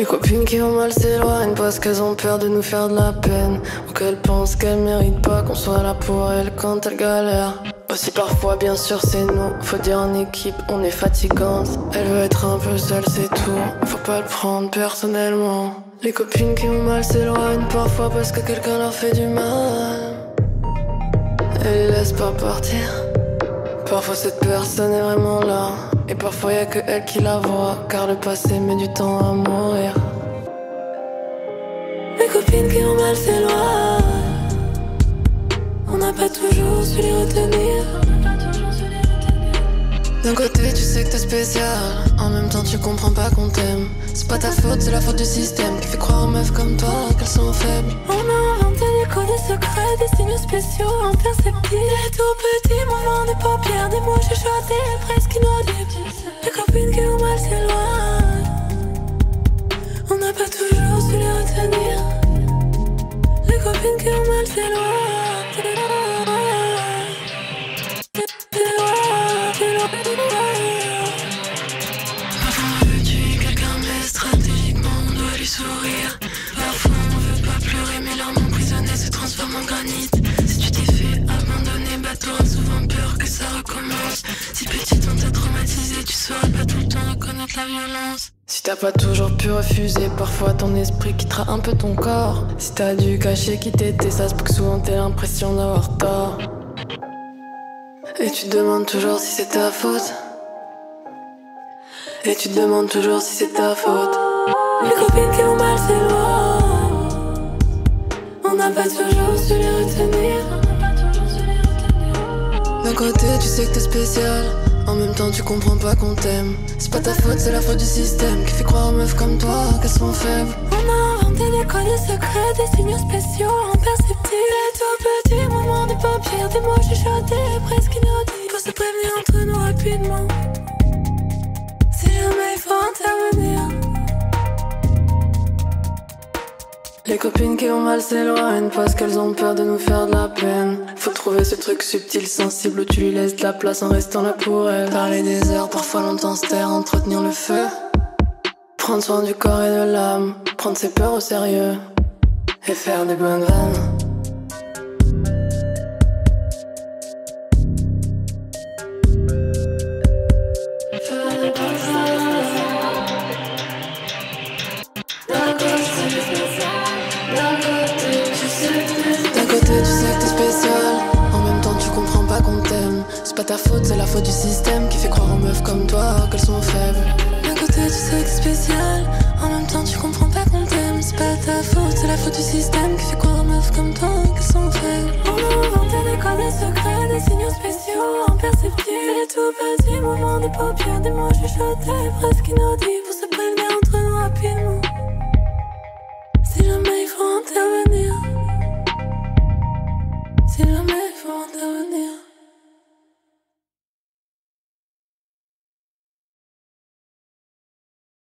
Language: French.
Les copines qui ont mal s'éloignent parce qu'elles ont peur de nous faire de la peine, ou qu'elles pensent qu'elles méritent pas qu'on soit là pour elles quand elles galèrent. Aussi parfois bien sûr c'est nous, faut dire en équipe on est fatigante. Elle veut être un peu seule c'est tout, faut pas le prendre personnellement. Les copines qui ont mal s'éloignent parfois parce que quelqu'un leur fait du mal. Elle les laisse pas partir. Parfois cette personne est vraiment là, et parfois y'a que elle qui la voit, car le passé met du temps à mourir. Les copines qui ont mal s'éloignent, on n'a pas toujours su les retenir. D'un côté tu sais que t'es spécial, en même temps tu comprends pas qu'on t'aime. C'est pas ta faute, c'est la faute du système qui fait croire aux meufs comme toi qu'elles sont faibles. On a inventé des codes secrets, des signes spéciaux imperceptibles. Des tout petits mouvements de paupières, des mots chuchotés presque inaudibles. Les copines qui ont mal s'éloignent, on n'a pas toujours su les retenir. Les copines qui ont mal s'éloignent. Parfois on veut tuer quelqu'un mais stratégiquement on doit lui sourire. Parfois on veut pas pleurer mais larmes emprisonnées se transforment en granit. Si tu t'es fait abandonner, bah t'auras souvent peur que ça recommence. Si petite on t'a traumatisé, tu sauras pas tout le temps reconnaître la violence. Si t'as pas toujours pu refuser, parfois ton esprit quittera un peu ton corps. Si t'as dû cacher qui t'étais, ça se peut que souvent t'aies l'impression d'avoir tort. Et tu te demandes toujours si c'est ta faute. Et tu te demandes toujours si c'est ta faute. Les copines qui ont mal s'éloignent, on n'a pas toujours su les retenir. D'un côté tu sais que t'es spécial, en même temps tu comprends pas qu'on t'aime. C'est pas ta faute, c'est la faute du système qui fait croire aux meufs comme toi qu'elles sont faibles. On a inventé des codes secrets, des signes spéciaux imperceptibles. Des tout petits mouvements de paupières, des mots chuchotés presque inaudibles. Faut se prévenir entre nous rapidement, si jamais il faut intervenir. Les copines qui ont mal s'éloignent parce qu'elles ont peur de nous faire de la peine. Faut trouver ce truc subtil, sensible où tu lui laisses de la place en restant là pour elle. Parler des heures, parfois longtemps se taire, entretenir le feu. Prendre soin du corps et de l'âme, prendre ses peurs au sérieux et faire des bonnes vannes. Tu sais que t'es spécial, en même temps tu comprends pas qu'on t'aime. C'est pas ta faute, c'est la faute du système qui fait croire aux meufs comme toi qu'elles sont faibles. D'un côté tu sais que t'es spécial, en même temps tu comprends pas qu'on t'aime. C'est pas ta faute, c'est la faute du système qui fait croire aux meufs comme toi qu'elles sont faibles. On a inventé des codes secrets, des signaux spéciaux imperceptibles. Des tout petits mouvements de paupières, des mots chuchotés presque inaudibles. Pour se prévenir entre nous rapidement.